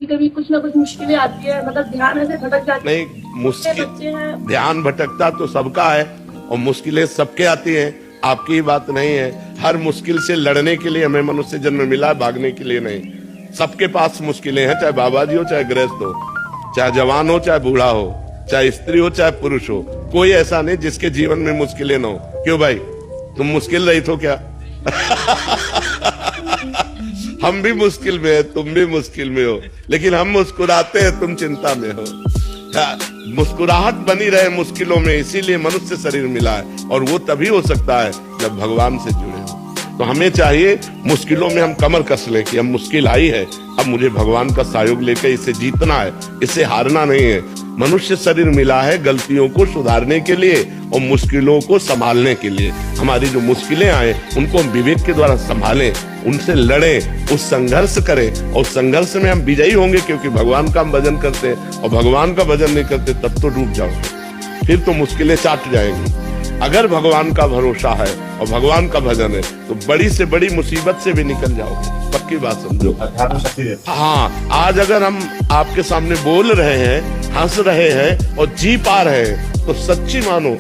कभी कुछ ना कुछ मुश्किलें आती है, मतलब ध्यान ऐसे भटक जाती है। नहीं, मुश्किल बच्चे हैं। ध्यान भटकता तो सबका है और मुश्किलें सबके आती हैं, आपकी ही बात नहीं है। हर मुश्किल से लड़ने के लिए हमें मनुष्य जन्म मिला, भागने के लिए नहीं। सबके पास मुश्किलें हैं, चाहे बाबा जी हो, चाहे गृहस्थ हो, चाहे जवान हो, चाहे बूढ़ा हो, चाहे स्त्री हो, चाहे पुरुष हो। कोई ऐसा नहीं जिसके जीवन में मुश्किलें ना हो। क्यों भाई, तुम मुश्किल रहित हो क्या? हम भी मुश्किल में है, तुम भी मुश्किल में हो, लेकिन हम मुस्कुराते हैं, तुम चिंता में हो। मुस्कुराहट बनी रहे मुश्किलों में, इसीलिए मनुष्य शरीर मिला है। और वो तभी हो सकता है जब भगवान से जुड़े हो। तो हमें चाहिए मुश्किलों में हम कमर कस लें कि अब मुश्किल आई है, अब मुझे भगवान का सहयोग लेकर इसे जीतना है, इसे हारना नहीं है। मनुष्य शरीर मिला है गलतियों को सुधारने के लिए और मुश्किलों को संभालने के लिए। हमारी जो मुश्किलें आए उनको हम विवेक के द्वारा संभालें, उनसे लड़ें, उस संघर्ष करें और संघर्ष में हम विजयी होंगे, क्योंकि भगवान का हम भजन करते हैं। और भगवान का भजन नहीं करते तब तो डूब जाओगे, फिर तो मुश्किलें चाट जाएंगी। अगर भगवान का भरोसा है और भगवान का भजन है तो बड़ी से बड़ी मुसीबत से भी निकल जाओगे, पक्की बात समझो। हाँ, आज अगर हम आपके सामने बोल रहे हैं, हंस रहे हैं और जी पा रहे हैं तो सच्ची मानो,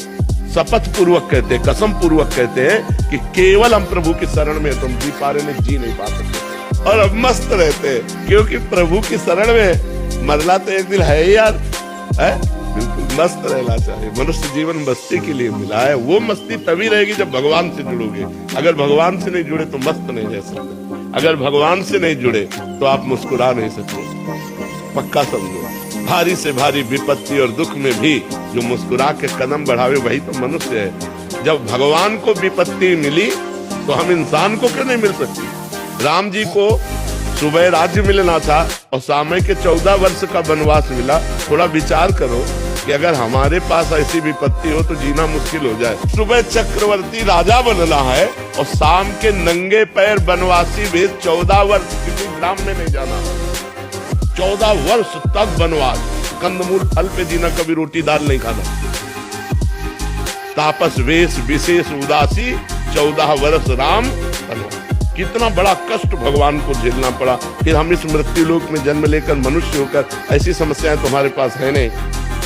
शपथ पूर्वक कहते हैं, कसम पूर्वक कहते हैं कि केवल हम प्रभु की शरण में तुम जी पा रहे, नहीं जी नहीं पा सकते। और अब मस्त रहते हैं, क्योंकि प्रभु की शरण में मरना तो एक दिन है ही यार, है? बिल्कुल मस्त रहना चाहिए। मनुष्य जीवन मस्ती के लिए मिला है। वो मस्ती तभी रहेगी जब भगवान से जुड़ोगे। अगर भगवान से नहीं जुड़े तो मस्त नहीं रह सकते। अगर भगवान से नहीं जुड़े तो आप मुस्कुरा नहीं सकते, पक्का समझो। भारी से भारी विपत्ति और दुख में भी जो मुस्कुरा के कदम बढ़ावे वही तो मनुष्य है। जब भगवान को विपत्ति मिली तो हम इंसान को क्यों नहीं मिल सकती? राम जी को सुबह राज्य मिलना था और समय के 14 वर्ष का वनवास मिला। थोड़ा विचार करो कि अगर हमारे पास ऐसी विपत्ति हो तो जीना मुश्किल हो जाए। सुबह चक्रवर्ती राजा बनना है और शाम के नंगे पैर वनवासी भेज 14 वर्ष किसी ग्राम में नहीं जाना। 14 वर्ष तक वनवास, कंदमूल फल पे जीना, कभी रोटी दाल नहीं खाना। तापस वेश विशेष उदासी, 14 वर्ष राम वनवास। कितना बड़ा कष्ट भगवान को झेलना पड़ा। फिर हम इस मृत्यु लोक में जन्म लेकर मनुष्य होकर, ऐसी समस्याएं तुम्हारे पास है नहीं,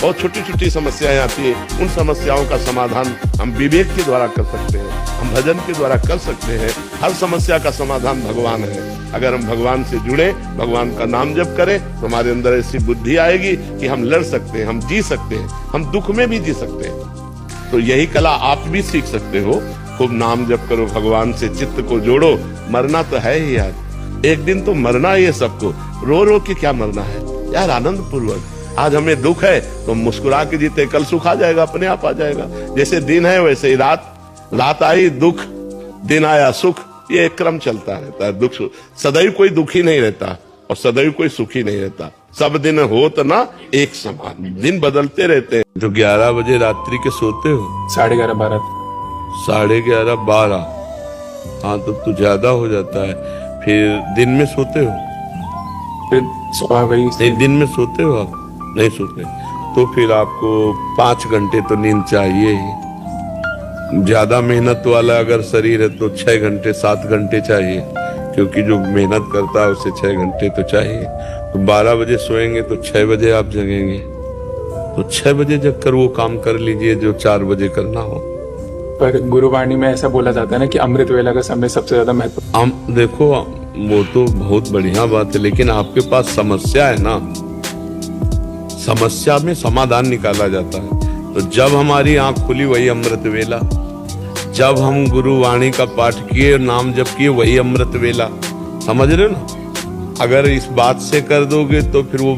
बहुत छोटी छोटी समस्याएं आती है। उन समस्याओं का समाधान हम विवेक के द्वारा कर सकते हैं, हम भजन के द्वारा कर सकते हैं। हर समस्या का समाधान भगवान है। अगर हम भगवान से जुड़े, भगवान का नाम जप करें तो हमारे अंदर ऐसी बुद्धि आएगी कि हम लड़ सकते हैं, हम जी सकते हैं, हम दुख में भी जी सकते हैं। तो यही कला आप भी सीख सकते हो। खूब नाम जप करो, भगवान से चित्त को जोड़ो। मरना तो है ही यार, एक दिन तो मरना ही है सबको। रो रो के क्या मरना है यार, आनंद पूर्वक। आज हमें दुख है तो मुस्कुरा के जीते, कल सुख आ जाएगा, अपने आप आ जाएगा। जैसे दिन है वैसे ही रात, रात आई दुख, दिन आया सुख, ये एक क्रम चलता रहता है। दुख सदैव कोई दुखी नहीं रहता और सदैव कोई सुखी नहीं रहता। सब दिन हो तो ना एक समान, दिन बदलते रहते हैं। तो 11 बजे रात्रि के सोते हो? 11:30 12। 11:30 12, हाँ तो ज्यादा हो जाता है। फिर दिन में सोते हो? फिर सुबह वही नहीं, दिन में सोते हो आप? नहीं सोते, तो फिर आपको 5 घंटे तो नींद चाहिए ही। ज्यादा मेहनत वाला अगर शरीर है तो 6 घंटे 7 घंटे चाहिए, क्योंकि जो मेहनत करता है उसे 6 घंटे तो चाहिए। तो 12 बजे सोएंगे तो 6 बजे आप जगेंगे, तो 6 बजे जग कर वो काम कर लीजिए जो 4 बजे करना हो। पर गुरुवाणी में ऐसा बोला जाता है ना कि अमृत वेला का समय सबसे ज्यादा महत्व। देखो वो तो बहुत बढ़िया बात है, लेकिन आपके पास समस्या है ना, समस्या में समाधान निकाला जाता है। तो जब हमारी आंख खुली वही अमृत वेला, जब हम गुरुवाणी का पाठ किए, नाम जप किए, वही अमृत वेला। समझ रहे हो ना? अगर इस बात से कर दोगे तो फिर वो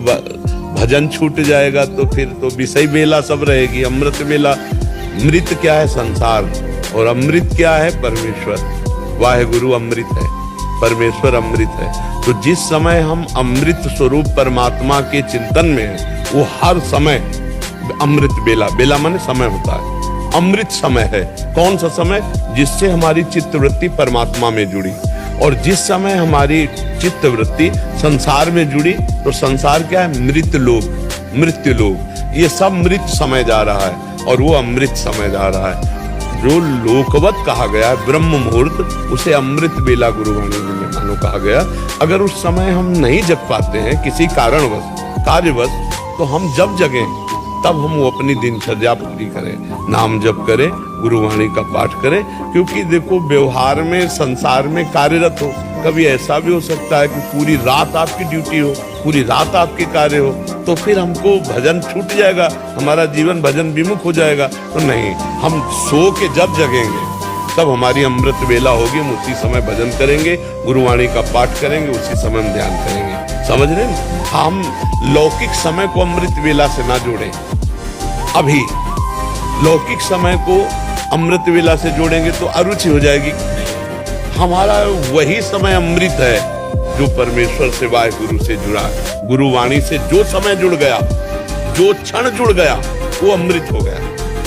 भजन छूट जाएगा, तो फिर तो विषय वेला सब रहेगी। अमृत वेला, मृत क्या है? संसार, और अमृत क्या है? परमेश्वर। वाहेगुरु अमृत है, परमेश्वर अमृत है। तो जिस समय हम अमृत स्वरूप परमात्मा के चिंतन में हैं, वो हर समय अमृत बेला, बेला माने समय होता है, अमृत समय है। कौन सा समय? जिससे हमारी चित्तवृत्ति परमात्मा में जुड़ी। और जिस समय हमारी चित्तवृत्ति संसार में जुड़ी तो संसार क्या है? मृत लोक, मृत्यु लोक। ये सब मृत समय जा रहा है और वो अमृत समय जा रहा है। जो लोकवत कहा गया है ब्रह्म मुहूर्त, उसे अमृत बेला गुरुवाणी में मानो कहा गया। अगर उस समय हम नहीं जग पाते हैं किसी कारणवश, कार्यवश, तो हम जब जगें तब हम वो अपनी दिनचर्या पूरी करें, नाम जप करें, गुरुवाणी का पाठ करें। क्योंकि देखो, व्यवहार में, संसार में कार्यरत हो, कभी ऐसा भी हो सकता है कि पूरी रात आपकी ड्यूटी हो, पूरी रात आपके कार्य हो, तो फिर हमको भजन छूट जाएगा, हमारा जीवन भजन विमुख हो जाएगा। तो नहीं, हम सो के जब जगेंगे तब हमारी अमृत वेला होगी, हम उसी समय भजन करेंगे, गुरुवाणी का पाठ करेंगे, उसी समय हम ध्यान करेंगे। समझ रहे हैं? हम लौकिक समय को अमृत वेला से ना जोड़ें। अभी लौकिक समय को अमृत वेला से जोड़ेंगे तो अरुचि हो जाएगी। हमारा वही समय अमृत है जो परमेश्वर से, वाहिगुरु से जुड़ा, गुरुवाणी से जो समय जुड़ गया, जो क्षण जुड़ गया, वो अमृत हो गया।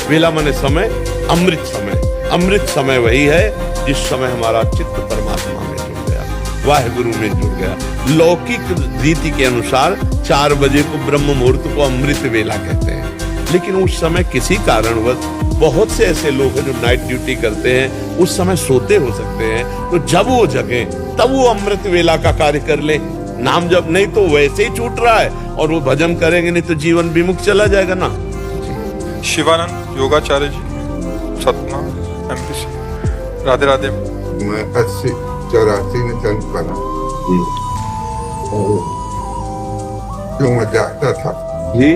वेला माने समय, अमृत समय। अमृत समय वही है जिस समय हमारा चित्त परमात्मा में जुड़ गया, वाहिगुरु में जुड़ गया। लौकिक रीति के अनुसार 4 बजे को ब्रह्म मुहूर्त को अमृत वेला कहते हैं, लेकिन उस समय किसी कारणवश बहुत से ऐसे लोग हैं जो नाइट ड्यूटी करते हैं, उस समय सोते हो सकते हैं, तो जब वो जगें तब वो अमृत वेला का कार्य कर ले। नाम जब नहीं तो वैसे ही छूट रहा है, और वो भजन करेंगे नहीं तो जीवन विमुख चला जाएगा ना। शिवानंद योगाचार्य जी, सतना, एमपी। राधे राधे। मैं 80-84 में जन्म बना, जो मैं चाहता था जी,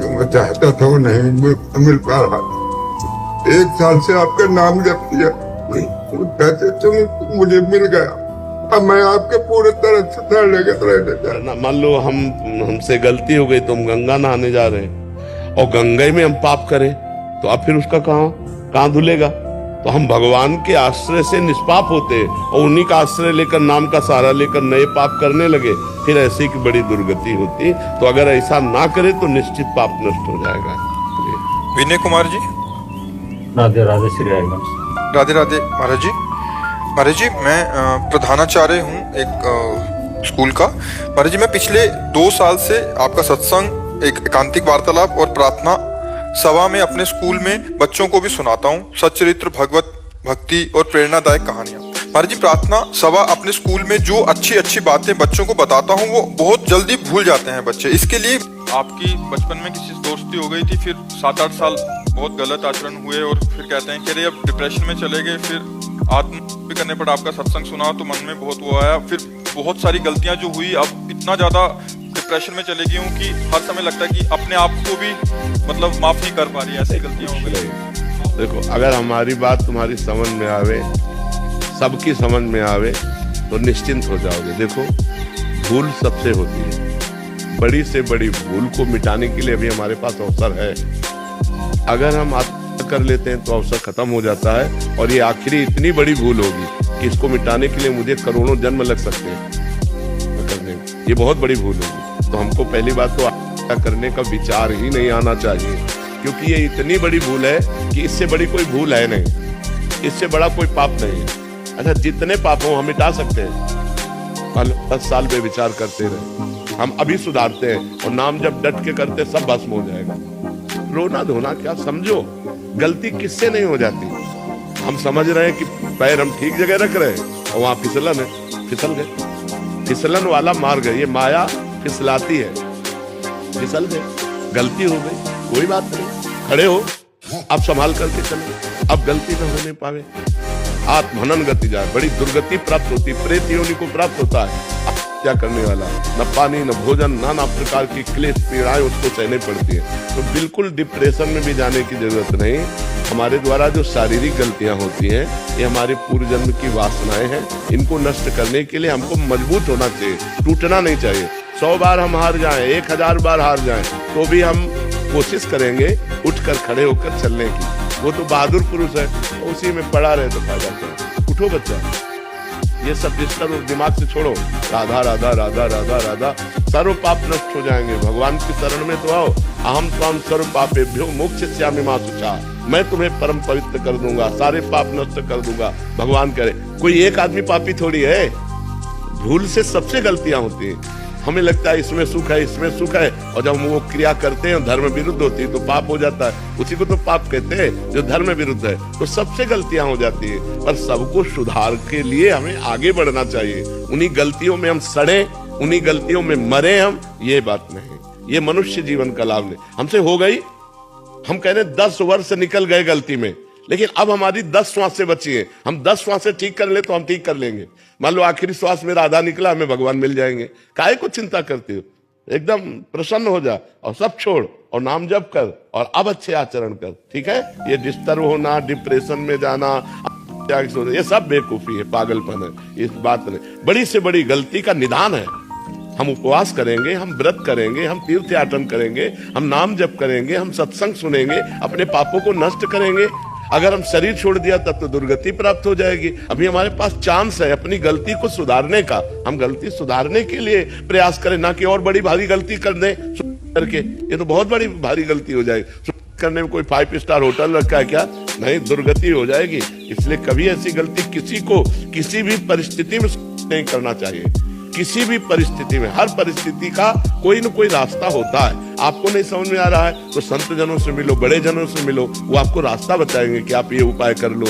जो मैं चाहता था वो नहीं मिल पा रहा। 1 साल से आपका नाम जप किया, वो कहते तुम मुझे मिल गया, अब मैं आपके पूरे तरह से रहने। मान लो हमसे गलती हो गई तो हम गंगा नहाने जा रहे हैं, और गंगा में हम पाप करें तो अब फिर उसका कहाँ धुलेगा? तो हम भगवान के आश्रय से निष्पाप होते हैं, और उन्हीं का आश्रय लेकर, नाम का सहारा लेकर नए पाप करने लगे, फिर ऐसी की बड़ी दुर्गति होती। तो अगर ऐसा ना करे तो निश्चित पाप नष्ट हो जाएगा। विनय कुमार जी। राधे राधे श्री राम। राधे राधे महाराज जी। महाराज जी, मैं प्रधानाचार्य हूँ एक स्कूल का। महाराज जी, मैं पिछले 2 साल से आपका सत्संग, एक एकांतिक वार्तालाप और प्रार्थना सभा में अपने स्कूल में बच्चों को भी सुनाता हूँ, सच्चरित्र, भगवत भक्ति और प्रेरणादायक कहानियां। महाराज जी, प्रार्थना सभा अपने स्कूल में जो अच्छी अच्छी बातें बच्चों को बताता हूँ, वो बहुत जल्दी भूल जाते हैं बच्चे। इसके लिए आपकी बचपन में किसी से दोस्ती हो गई थी, फिर 7-8 साल बहुत गलत आचरण हुए, और फिर कहते हैं कि अरे अब डिप्रेशन में चले गए, फिर आत्महत्या करने पर आपका सत्संग सुना तो मन में बहुत वो आया, फिर बहुत सारी गलतियां जो हुई, अब इतना ज्यादा डिप्रेशन में चले गई हूँ कि हर समय लगता है कि अपने आप को भी मतलब माफ नहीं कर पा रही, ऐसी गलतियां हो गई। देखो, अगर हमारी बात तुम्हारी समझ में आवे, सबकी समझ में आवे, तो निश्चिंत हो जाओगे। देखो, भूल सबसे होती है, बड़ी से बड़ी भूल को मिटाने के लिए अभी हमारे पास अवसर है। अगर हम आत्महत्या कर लेते हैं तो अवसर खत्म हो जाता है, और ये आखिरी इतनी बड़ी भूल होगी कि इसको मिटाने के लिए मुझे करोड़ों जन्म लग सकते हैं करने। ये बहुत बड़ी भूल होगी। तो हमको पहली बात तो आत्महत्या करने का विचार ही नहीं आना चाहिए, क्योंकि ये इतनी बड़ी भूल है कि इससे बड़ी कोई भूल है नहीं, इससे बड़ा कोई पाप नहीं है। अच्छा, जितने पाप हो हम मिटा सकते हैं, 10 साल में विचार करते रहे, हम अभी सुधारते हैं, और नाम जब डट के करते सब भस्म हो जाएगा। रोना धोना क्या, समझो गलती किससे नहीं हो जाती। हम समझ रहे हैं कि पैर हम ठीक जगह रख रहे हैं, और वहां फिसलन है, फिसल गए। फिसलन वाला मार्ग है, ये माया फिसलाती है, फिसल गए, गलती हो गई, कोई बात नहीं, खड़े हो, अब संभाल करके चलो, अब गलती न होने पावे। आत्महनन गति जाए, बड़ी दुर्गति प्राप्त होती, प्रेत योनि को प्राप्त होता है। क्या करने वाला, न पानी न भोजन, नाना प्रकार की क्लेश पीड़ाएं उसको सहने पड़ती है। तो बिल्कुल डिप्रेशन में भी जाने की जरूरत नहीं। हमारे द्वारा जो शारीरिक गलतियां होती हैं, ये हमारे पूर्व जन्म की वासनाएं हैं, इनको नष्ट करने के लिए हमको मजबूत होना चाहिए, टूटना नहीं चाहिए। 100 बार हम हार जाएं, 1000 बार हार जाएं, तो भी हम कोशिश करेंगे उठकर खड़े होकर चलने की। वो तो बहादुर पुरुष है, उसी में पड़ा रहे तो फायदा क्या। उठो बच्चा, ये सब डिस्टर्ब दिमाग से छोड़ो, राधा राधा राधा राधा राधा, सर्व पाप नष्ट हो जाएंगे। भगवान की शरण में तो आओ। अहम त्वाम सर्व पापेभ्यो मोक्षयिष्यामि मा शुचा, मैं तुम्हें परम पवित्र कर दूंगा, सारे पाप नष्ट कर दूंगा। भगवान करे, कोई एक आदमी पापी थोड़ी है, भूल से सबसे गलतियां होती हैं। हमें लगता है इसमें सुख है, इसमें सुख है, और जब हम वो क्रिया करते हैं धर्म विरुद्ध होती है तो पाप हो जाता है। उसी को तो पाप कहते हैं जो धर्म विरुद्ध है। तो सबसे गलतियां हो जाती है, पर सबको सुधार के लिए हमें आगे बढ़ना चाहिए। उन्हीं गलतियों में हम सड़े, उन्हीं गलतियों में मरे हम, ये बात नहीं। ये मनुष्य जीवन का लाभ नहीं। हमसे हो गई, हम कह रहे 10 वर्ष निकल गए गलती में, लेकिन अब हमारी 10 श्वासें बची हैं। हम 10 श्वासें ठीक कर ले तो हम ठीक कर लेंगे। मान लो आखिरी श्वास मेरा आधा निकला, हमें भगवान मिल जाएंगे। काहे को चिंता करते हो? एकदम प्रसन्न हो जा और सब छोड़ और नाम जप कर और अब अच्छे आचरण कर, ठीक है? ये डिस्टर्ब होना, डिप्रेशन में जाना, ये सब बेवकूफी है, पागलपन है। इस बात में बड़ी से बड़ी गलती का निदान है। हम उपवास करेंगे, हम व्रत करेंगे, हम तीर्थ यात्रा करेंगे, हम नाम जप करेंगे, हम सत्संग सुनेंगे, अपने पापों को नष्ट करेंगे। अगर हम शरीर छोड़ दिया तब तो दुर्गति प्राप्त हो जाएगी। अभी हमारे पास चांस है अपनी गलती को सुधारने का। हम गलती सुधारने के लिए प्रयास करें, ना कि और बड़ी भारी गलती कर दें करके। ये तो बहुत बड़ी भारी गलती हो जाएगी। करने में कोई 5 स्टार होटल रखा है क्या? नहीं, दुर्गति हो जाएगी। इसलिए कभी ऐसी गलती किसी को किसी भी परिस्थिति में नहीं करना चाहिए। किसी भी परिस्थिति में, हर परिस्थिति का कोई न कोई रास्ता होता है। आपको नहीं समझ में आ रहा है तो संत जनों से मिलो, बड़े जनों से मिलो, वो आपको रास्ता बताएंगे कि आप ये उपाय कर लो,